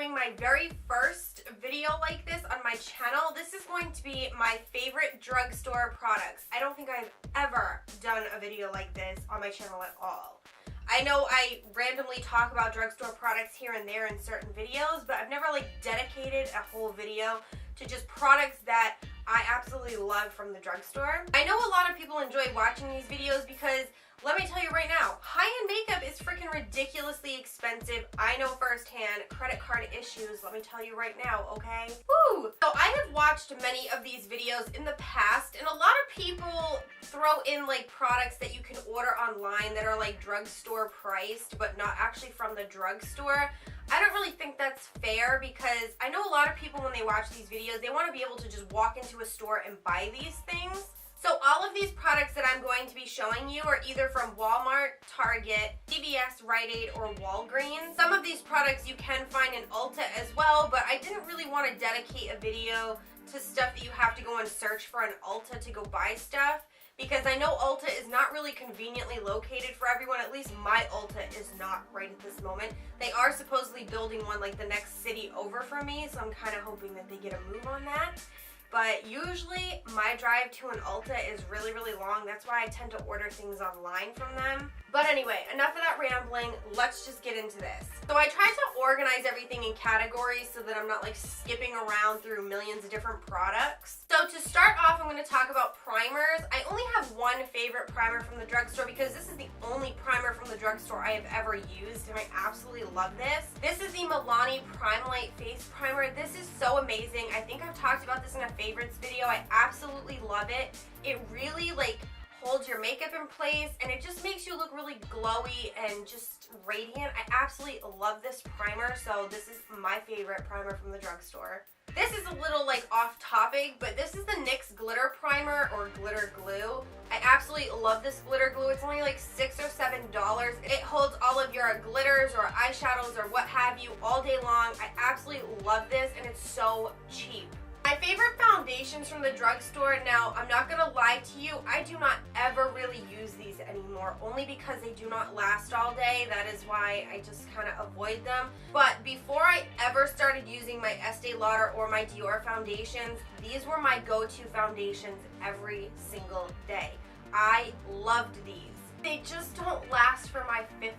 doing my very first video like this on my channel. This is going to be my favorite drugstore products. I don't think I've ever done a video like this on my channel at all. I know I randomly talk about drugstore products here and there in certain videos, but I've never like dedicated a whole video to just products that I absolutely love from the drugstore. I know a lot of people enjoy watching these videos because, let me tell you right now, high-end makeup is freaking ridiculously expensive. I know firsthand. Credit card issues, let me tell you right now, okay? Woo! So I have watched many of these videos in the past, and a lot of people throw in like products that you can order online that are like drugstore priced, but not actually from the drugstore. I don't really think that's fair because I know a lot of people when they watch these videos, they want to be able to just walk into a store and buy these things. So all of these products that I'm going to be showing you are either from Walmart, Target, CVS, Rite Aid, or Walgreens. Some of these products you can find in Ulta as well, but I didn't really want to dedicate a video to stuff that you have to go and search for in Ulta to go buy stuff, because I know Ulta is not really conveniently located for everyone. At least my Ulta is not right at this moment. They are supposedly building one like the next city over from me, so I'm kind of hoping that they get a move on that. But usually my drive to an Ulta is really, really long. That's why I tend to order things online from them. But anyway, enough of that rambling. Let's just get into this. So I tried to organize everything in categories so that I'm not like skipping around through millions of different products. So to start off, I'm going to talk about primers. I only have one favorite primer from the drugstore because this is the only primer from the drugstore I have ever used, and I absolutely love this. This is the Milani Prime Light Face Primer. This is so amazing. I think I've talked about this in a favorites video. I absolutely love it. It really like holds your makeup in place and it just makes you look really glowy and just radiant. I absolutely love this primer, so this is my favorite primer from the drugstore. This is a little like off topic, but this is the NYX glitter primer or glitter glue. I absolutely love this glitter glue. It's only like $6 or $7. It holds all of your glitters or eyeshadows or what have you all day long. I absolutely love this and it's so cheap. My favorite foundations from the drugstore, now I'm not gonna lie to you, I do not ever really use these anymore, only because they do not last all day. That is why I just kind of avoid them. But before I ever started using my Estee Lauder or my Dior foundations, these were my go-to foundations every single day. I loved these. They just don't last for my 15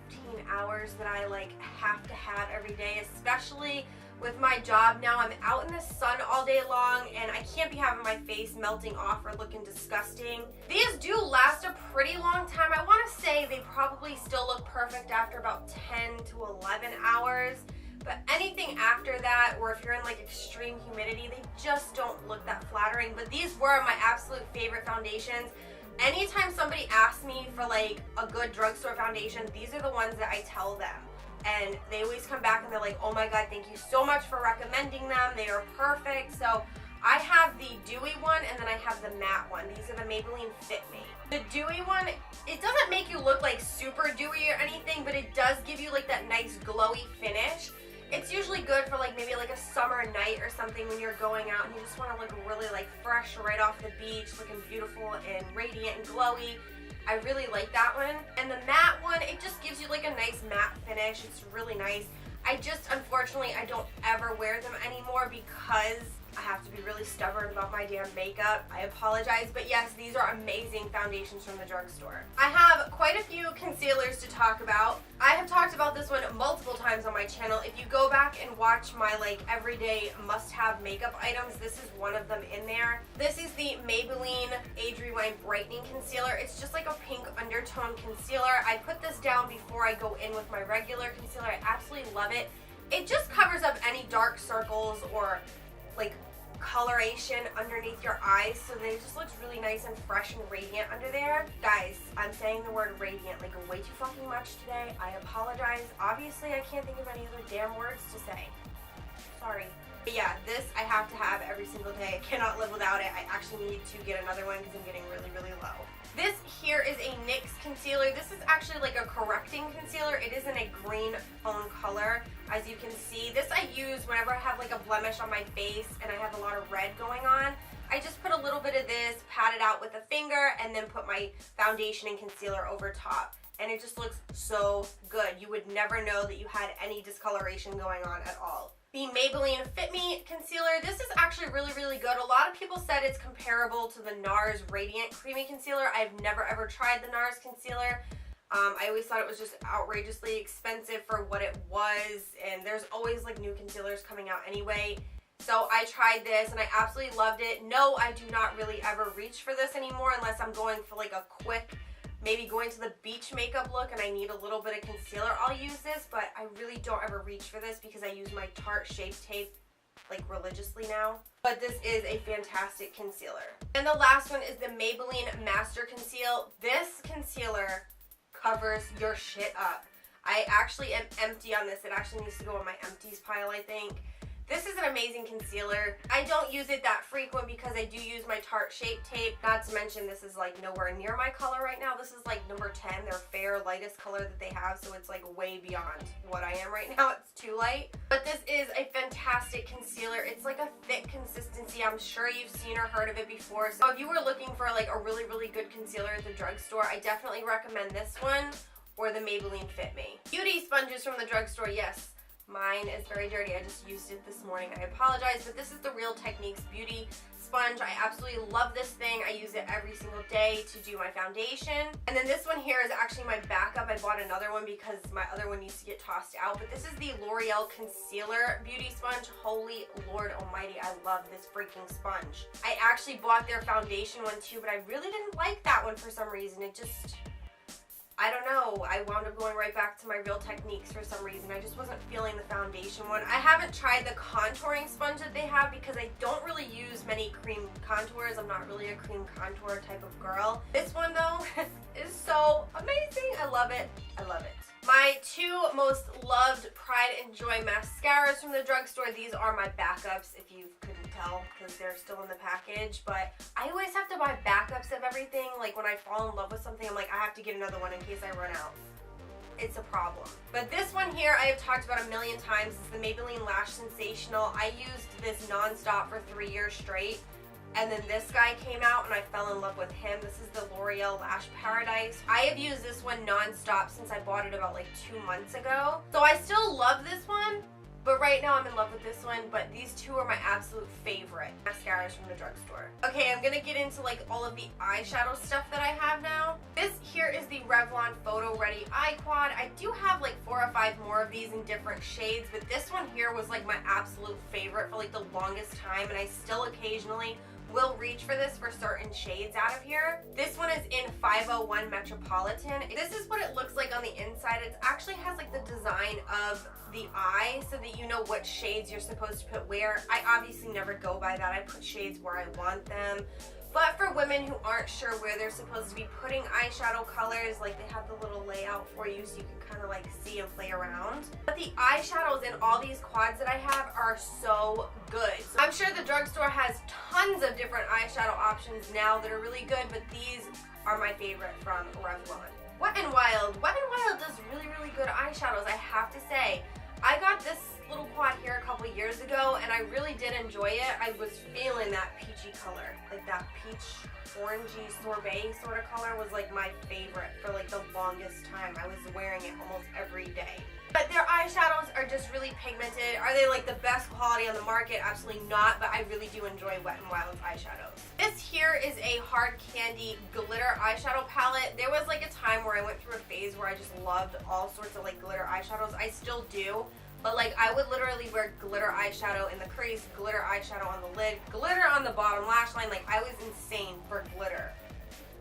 hours that I like have to have every day, especially with my job now. I'm out in the sun all day long and I can't be having my face melting off or looking disgusting. These do last a pretty long time. I want to say they probably still look perfect after about 10 to 11 hours. But anything after that, or if you're in like extreme humidity, they just don't look that flattering. But these were my absolute favorite foundations. Anytime somebody asks me for like a good drugstore foundation, these are the ones that I tell them. And they always come back and they're like, oh my god, thank you so much for recommending them. They are perfect. So I have the dewy one and then I have the matte one. These are the Maybelline Fit Me. The dewy one, it doesn't make you look like super dewy or anything, but it does give you like that nice glowy finish. It's usually good for like maybe like a summer night or something when you're going out and you just want to look really like fresh right off the beach, looking beautiful and radiant and glowy. I really like that one. And the matte one, it just gives you like a nice matte finish. It's really nice. I just, unfortunately, I don't ever wear them anymore because I have to be really stubborn about my damn makeup. I apologize, but yes, these are amazing foundations from the drugstore. I have quite a few concealers to talk about. I have talked about this one multiple times on my channel. If you go back and watch my like everyday must-have makeup items, this is one of them in there. This is the Maybelline Age Rewind Brightening Concealer. It's just like a pink undertone concealer. I put this down before I go in with my regular concealer. I absolutely love it. It just covers up any dark circles or like coloration underneath your eyes, so that it just looks really nice and fresh and radiant under there. Guys, I'm saying the word radiant like way too fucking much today. I apologize. Obviously, I can't think of any other damn words to say. Sorry. But yeah, this I have to have every single day. I cannot live without it. I actually need to get another one because I'm getting really, really low. This here is a NYX concealer. This is actually like a correcting concealer. It is in a green fawn color. As you can see, this I use whenever I have like a blemish on my face and I have a lot of red going on. I just put a little bit of this, pat it out with a finger, and then put my foundation and concealer over top. And it just looks so good. You would never know that you had any discoloration going on at all. the Maybelline Fit Me Concealer. This is actually really, really good. A lot of people said it's comparable to the NARS Radiant Creamy Concealer. I've never ever tried the NARS concealer. I always thought it was just outrageously expensive for what it was, and there's always like new concealers coming out anyway. So I tried this and I absolutely loved it. No, I do not really ever reach for this anymore unless I'm going for like a quick, maybe going to the beach makeup look and I need a little bit of concealer. I'll use this, but I really don't ever reach for this because I use my Tarte Shape Tape like religiously now. But this is a fantastic concealer. And the last one is the Maybelline Master Conceal. This concealer covers your shit up. I actually am empty on this. It actually needs to go in my empties pile, I think. This is an amazing concealer. I don't use it that frequent because I do use my Tarte Shape Tape. Not to mention this is like nowhere near my color right now. This is like number 10, their fair lightest color that they have, so it's like way beyond what I am right now. It's too light. But this is a fantastic concealer. It's like a thick consistency. I'm sure you've seen or heard of it before. So if you were looking for like a really, really good concealer at the drugstore, I definitely recommend this one or the Maybelline Fit Me. Beauty sponges from the drugstore, yes. Mine is very dirty. I just used it this morning. I apologize, but this is the Real Techniques Beauty Sponge. I absolutely love this thing. I use it every single day to do my foundation. And then this one here is actually my backup. I bought another one because my other one needs to get tossed out. But this is the L'Oreal Concealer Beauty Sponge. Holy Lord Almighty, I love this freaking sponge. I actually bought their foundation one too, but I really didn't like that one for some reason. It just, I don't know, I wound up going right back to my Real Techniques for some reason. I just wasn't feeling the foundation one. I haven't tried the contouring sponge that they have because I don't really use many cream contours. I'm not really a cream contour type of girl. This one though is so amazing. I love it. I love it. My two most loved Pride and Joy mascaras from the drugstore. These are my backups, if you couldn't tell, because they're still in the package. But I always have to buy backups of everything. Like when I fall in love with something, I'm like, I have to get another one in case I run out. It's a problem. But this one here I have talked about a million times. It's the Maybelline Lash Sensational. I used this non-stop for 3 years straight. And then this guy came out and I fell in love with him. This is the L'Oreal Lash Paradise. I have used this one non-stop since I bought it about like 2 months ago. So I still love this one, but right now I'm in love with this one. But these two are my absolute favorite mascaras from the drugstore. Okay, I'm gonna get into like all of the eyeshadow stuff that I have now. This here is the Revlon Photo Ready Eye Quad. I do have like 4 or 5 more of these in different shades, but this one here was like my absolute favorite for like the longest time, and I still occasionally will reach for this for certain shades out of here. This one is in 501 Metropolitan. This is what it looks like on the inside. It actually has like the design of the eye so that you know what shades you're supposed to put where. I obviously never go by that. I put shades where I want them. But for women who aren't sure where they're supposed to be putting eyeshadow colors, like they have the little layout for you so you can kind of like see and play around. But the eyeshadows in all these quads that I have are so good. So I'm sure the drugstore has tons of different eyeshadow options now that are really good, but these are my favorite from Revlon. Wet n Wild. Wet n Wild does really, really good eyeshadows, I have to say. I got this little quad here a couple years ago and I really did enjoy it. I was feeling that peachy color, like that peach orangey sorbet sort of color was like my favorite for like the longest time. I was wearing it almost every day. But their eyeshadows are just really pigmented. Are they like the best quality on the market? Absolutely not, but I really do enjoy Wet n Wild's eyeshadows. This here is a Hard Candy glitter eyeshadow palette. There was like a time where I went through a phase where I just loved all sorts of like glitter eyeshadows. I still do. But like I would literally wear glitter eyeshadow in the crease, glitter eyeshadow on the lid, glitter on the bottom lash line. Like I was insane for glitter.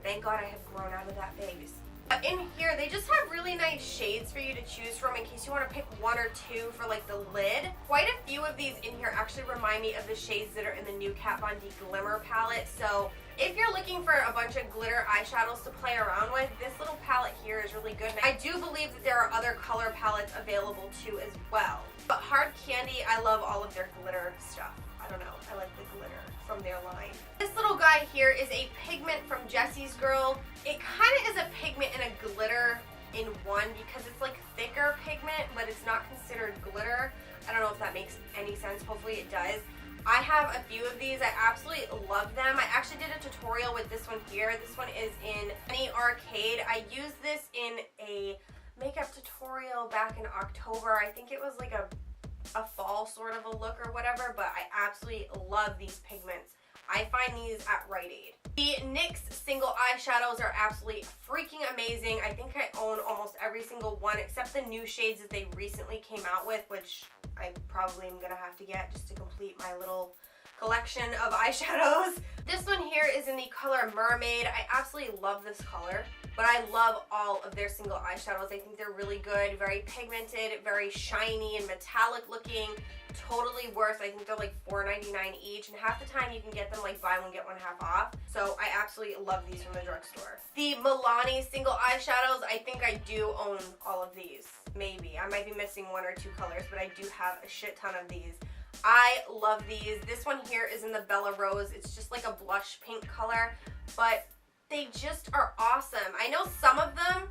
Thank God I have grown out of that phase. But in here, they just have really nice shades for you to choose from in case you want to pick 1 or 2 for like the lid. Quite a few of these in here actually remind me of the shades that are in the new Kat Von D Glimmer palette. So if you're looking for a bunch of glitter eyeshadows to play around with, this little palette here is really good. I do believe that there are other color palettes available too as well. But Hard Candy, I love all of their glitter stuff. I don't know, I like the glitter from their line. This little guy here is a pigment from Jessie's Girl. It kind of is a pigment and a glitter in one because it's like thicker pigment, but it's not considered glitter. I don't know if that makes any sense. Hopefully it does. I have a few of these. I absolutely love them. I actually did a tutorial with this one here. This one is in Penny Arcade. I used this in a makeup tutorial back in October. I think it was like a a fall sort of a look or whatever, but I absolutely love these pigments. I find these at Rite Aid. The NYX single eyeshadows are absolutely freaking amazing. I think I own almost every single one except the new shades that they recently came out with, which I probably am gonna have to get just to complete my little collection of eyeshadows. This one here is in the color Mermaid. I absolutely love this color, but I love all of their single eyeshadows. I think they're really good, very pigmented, very shiny and metallic looking. Totally worth, I think they're like $4.99 each, and half the time you can get them like buy one get one half off. So I absolutely love these from the drugstore. The Milani single eyeshadows, I think I do own all of these. Maybe. I might be missing one or two colors, but I do have a shit ton of these. I love these. This one here is in the Bella Rose. It's just like a blush pink color, but they just are awesome. I know some of them,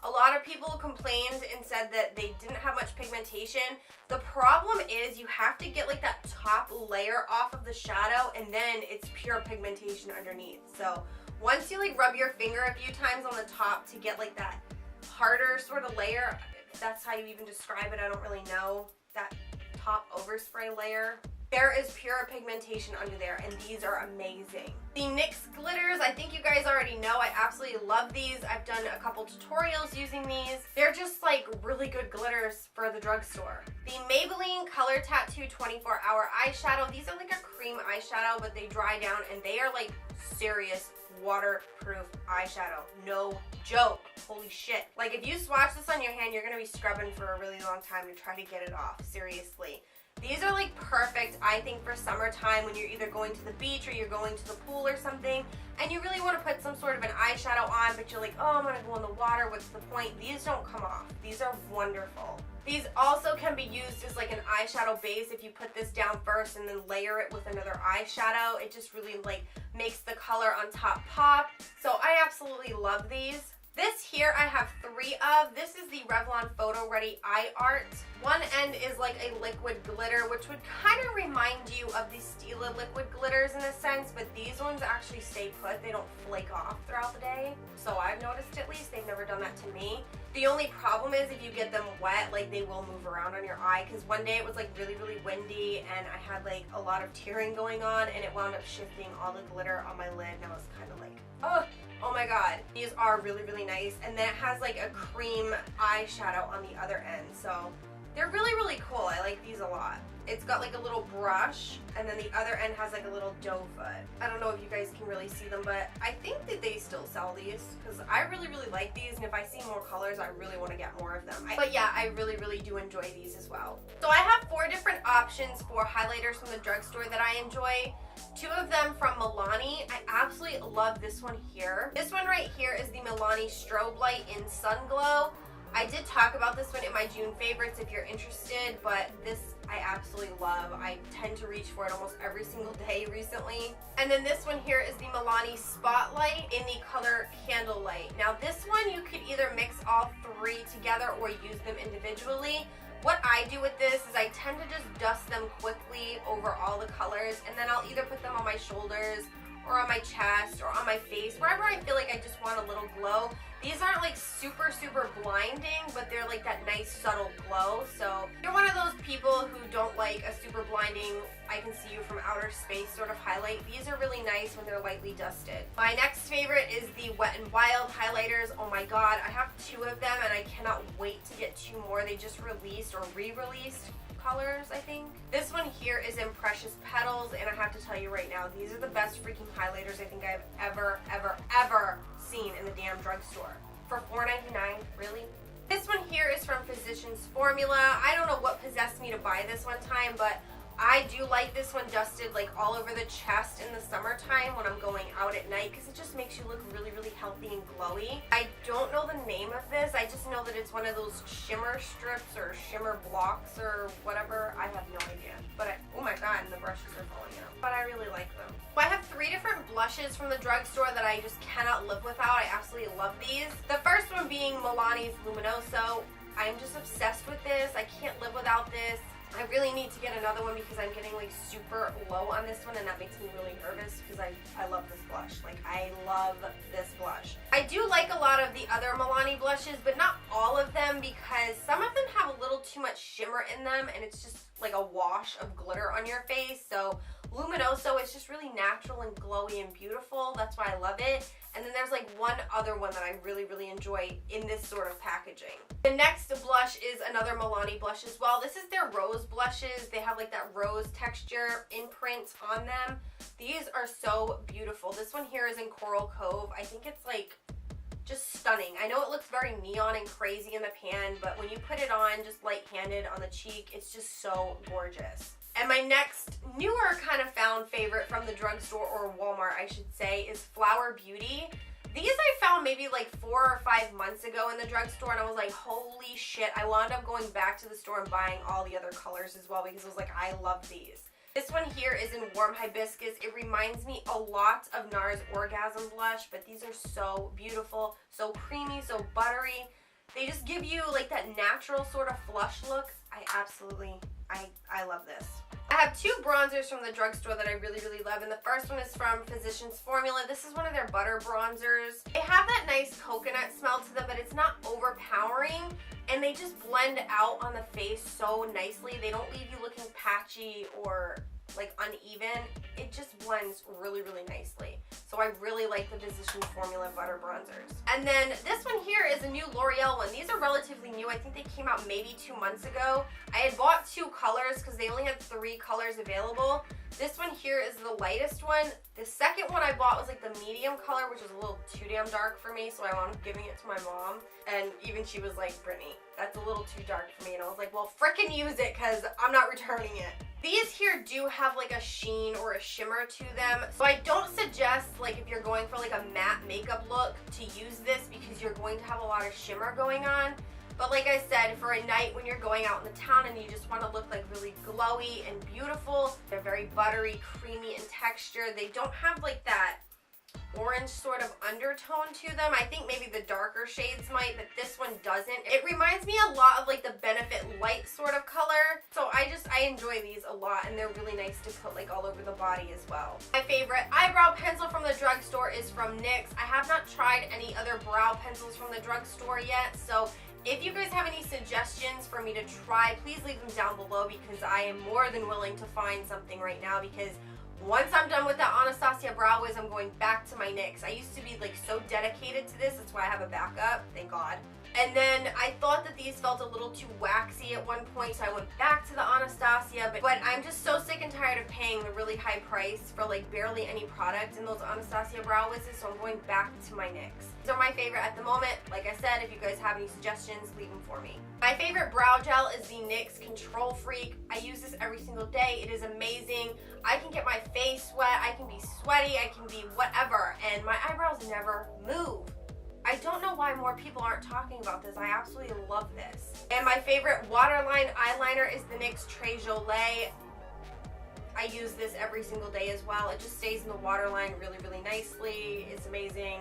a lot of people complained and said that they didn't have much pigmentation. The problem is you have to get like that top layer off of the shadow, and then it's pure pigmentation underneath. So once you like rub your finger a few times on the top to get like that harder sort of layer, if that's how you even describe it, I don't really know, that top overspray layer, there is pure pigmentation under there, and these are amazing. The NYX glitters, I think you guys already know, I absolutely love these. I've done a couple tutorials using these. They're just like really good glitters for the drugstore. The Maybelline Color Tattoo 24-Hour Eyeshadow, these are like a cream eyeshadow, but they dry down, and they are like serious waterproof eyeshadow. No joke. Holy shit. Like if you swatch this on your hand, you're gonna be scrubbing for a really long time to try to get it off. Seriously. These are like perfect, I think, for summertime when you're either going to the beach or you're going to the pool or something, and you really want to put some sort of an eyeshadow on, but you're like, oh, I'm gonna go in the water, what's the point? These don't come off. These are wonderful. These also can be used as like an eyeshadow base if you put this down first and then layer it with another eyeshadow. It just really like makes the color on top pop. So I absolutely love these. This here I have 3 of. This is the Revlon Photo Ready Eye Art. One end is like a liquid glitter, which would kind of remind you of the Stila liquid glitters in a sense, but these ones actually stay put. They don't flake off throughout the day. So I've noticed, at least. They've never done that to me. The only problem is if you get them wet, like they will move around on your eye, because one day it was like really, really windy and I had like a lot of tearing going on, and it wound up shifting all the glitter on my lid, and I was kind of like, oh my god. These are really, really nice. And then it has like a cream eyeshadow on the other end. So they're really, really cool. I like these a lot. It's got like a little brush, and then the other end has like a little doe foot. I don't know if you guys can really see them, but I think that they still sell these because I really, really like these, and if I see more colors, I really want to get more of them. But yeah, I really, really do enjoy these as well. So I have 4 different options for highlighters from the drugstore that I enjoy. 2 of them from Milani. I absolutely love this one here. This one right here is the Milani Strobe Light in Sun Glow. I did talk about this one in my June favorites if you're interested, but this I absolutely love. I tend to reach for it almost every single day recently. And then this one here is the Milani Spotlight in the color Candlelight. Now this one you could either mix all 3 together or use them individually. What I do with this is I tend to just dust them quickly over all the colors, and then I'll either put them on my shoulders or on my chest or on my face, wherever I feel like I just want a little glow. These aren't like super, super blinding, but they're like that nice subtle glow. So if you're one of those people who don't like a super blinding, I can see you from outer space sort of highlight, these are really nice when they're lightly dusted. My next favorite is the Wet n Wild highlighters. Oh my god, I have 2 of them and I cannot wait to get 2 more. They just released or re-released colors, I think. This one here is in Precious Petals, and I have to tell you right now, these are the best freaking highlighters I think I've ever, ever, ever seen in the damn drugstore. For $4.99, really? This one here is from Physicians Formula. I don't know what possessed me to buy this one time, but I do like this one dusted like all over the chest in the summertime when I'm going out at night, because it just makes you look really, really healthy and glowy. I don't know the name of this. I just know that it's one of those shimmer strips or shimmer blocks or whatever. I have no idea. But oh my god, and the brushes are falling out. But I really like them. So I have 3 different blushes from the drugstore that I just cannot live without. I absolutely love these. The first one being Milani's Luminoso. I'm just obsessed with this. I can't live without this. I really need to get another one because I'm getting like super low on this one, and that makes me really nervous because I love this blush. Like, I love this blush. I do like a lot of the other Milani blushes, but not all of them, because some of them have a little too much shimmer in them and it's just like a wash of glitter on your face. So Luminoso is just really natural and glowy and beautiful. That's why I love it. And then there's like one other one that I really, really enjoy in this sort of packaging. The next blush is another Milani blush as well. This is their rose blushes. They have like that rose texture imprint on them. These are so beautiful. This one here is in Coral Cove. I think it's like just stunning. I know it looks very neon and crazy in the pan, but when you put it on just light-handed on the cheek, it's just so gorgeous. And my next newer kind of found favorite from the drugstore, or Walmart I should say, is Flower Beauty. These I found maybe like 4 or 5 months ago in the drugstore, and I was like, holy shit. I wound up going back to the store and buying all the other colors as well because I was like, I love these. This one here is in Warm Hibiscus. It reminds me a lot of NARS Orgasm Blush, but these are so beautiful, so creamy, so buttery. They just give you like that natural sort of flush look. I love this. I have 2 bronzers from the drugstore that I really, really love, and the first one is from Physicians Formula. This is one of their butter bronzers. They have that nice coconut smell to them, but it's not overpowering, and they just blend out on the face so nicely. They don't leave you looking patchy or like uneven. It just blends really, really nicely. So I really like the Physicians Formula butter bronzers. And then this one here is a new L'Oreal one. These are relatively new. I think they came out maybe 2 months ago. I had bought 2 colors because they only had 3 colors available. This one here is the lightest one. The second one I bought was like the medium color, which was a little too damn dark for me, so I wound up giving it to my mom. And even she was like, Brittany, that's a little too dark for me. And I was like, well, frickin' use it because I'm not returning it. These here do have like a sheen or a shimmer to them. So I don't suggest, like, if you're going for like a matte makeup look, to use this because you're going to have a lot of shimmer going on. But like I said, for a night when you're going out in the town and you just want to look like really glowy and beautiful, they're very buttery, creamy in texture. They don't have like that orange sort of undertone to them. I think maybe the darker shades might, but this one doesn't. It reminds me a lot of like the Benefit Light sort of color. So I enjoy these a lot, and they're really nice to put like all over the body as well. My favorite eyebrow pencil from the drugstore is from NYX. I have not tried any other brow pencils from the drugstore yet, so if you guys have any suggestions for me to try, please leave them down below because I am more than willing to find something right now, because once I'm done with that Anastasia Brow Wiz, I'm going back to my NYX. I used to be like so dedicated to this. That's why I have a backup, thank God. And then I thought that these felt a little too waxy at one point, so I went back to the Anastasia, but I'm just so sick and tired of paying the really high price for like barely any product in those Anastasia Brow Wizzes, so I'm going back to my NYX. These are my favorite at the moment. Like I said, if you guys have any suggestions, leave them for me. My favorite brow gel is the NYX Control Freak. I use this every single day. It is amazing. I can get my face wet, I can be sweaty, I can be whatever, and my eyebrows never move. I don't know why more people aren't talking about this. I absolutely love this. And my favorite waterline eyeliner is the NYX Très Jolie. I use this every single day as well. It just stays in the waterline really, really nicely. It's amazing.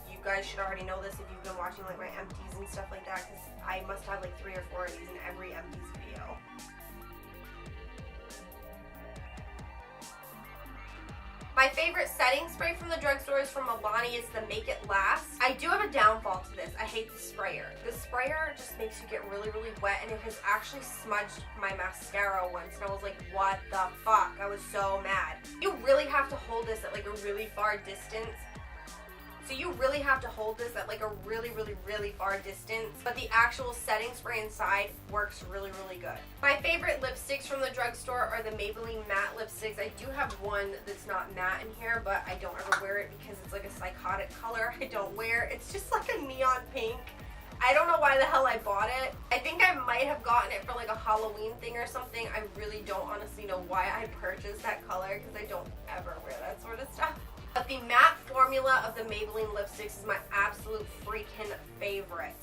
You guys should already know this if you've been watching like my empties and stuff like that, because I must have like 3 or 4 of these in every empties video. My favorite setting spray from the drugstore is from Milani. It's the Make It Last. I do have a downfall to this. I hate the sprayer. The sprayer just makes you get really, really wet, and it has actually smudged my mascara once, and I was like, what the fuck? I was so mad. You really have to hold this at like a really far distance. So you really have to hold this at like a really, really, really far distance, but the actual setting spray inside works really, really good. My favorite lipsticks from the drugstore are the Maybelline matte lipsticks. I do have one that's not matte in here, but I don't ever wear it because it's like a psychotic color. I don't wear it. It's just like a neon pink. I don't know why the hell I bought it. I think I might have gotten it for like a Halloween thing or something. I really don't honestly know why I purchased that color because I don't ever wear that sort of stuff. But the matte formula of the Maybelline lipsticks is my absolute freaking favorite.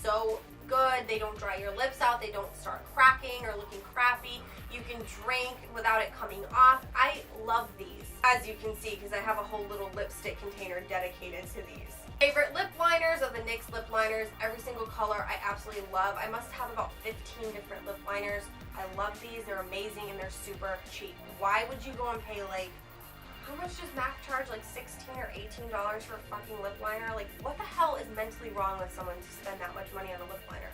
So good. They don't dry your lips out. They don't start cracking or looking crappy. You can drink without it coming off. I love these, as you can see, because I have a whole little lipstick container dedicated to these. Favorite lip liners are the NYX lip liners. Every single color I absolutely love. I must have about 15 different lip liners. I love these. They're amazing and they're super cheap. Why would you go and pay like, how much does MAC charge? Like $16 or $18 for a fucking lip liner? Like, what the hell is mentally wrong with someone to spend that much money on a lip liner?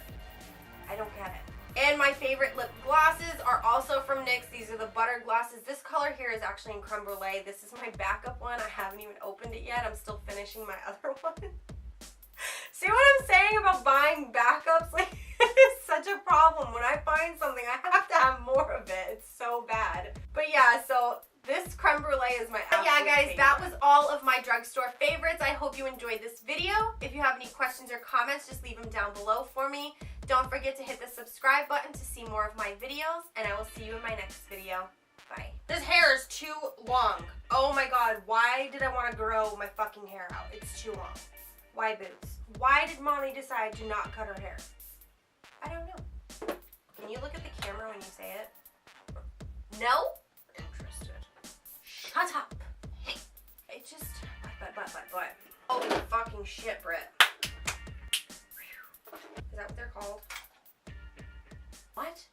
I don't get it. And my favorite lip glosses are also from NYX. These are the butter glosses. This color here is actually in Creme Brulee. This is my backup one. I haven't even opened it yet. I'm still finishing my other one. See what I'm saying about buying backups? Like, it's such a problem. When I find something, I have to have more of it. It's so bad. But yeah, so this creme brulee is my absolute favorite. Yeah, guys, that was all of my drugstore favorites. I hope you enjoyed this video. If you have any questions or comments, just leave them down below for me. Don't forget to hit the subscribe button to see more of my videos, and I will see you in my next video. Bye. This hair is too long. Oh my god, why did I want to grow my fucking hair out? It's too long. Why boots? Why did mommy decide to not cut her hair? I don't know. Can you look at the camera when you say it? No? Interested. Shut up. It just... But. Holy fucking shit, Britt. Is that what they're called? What?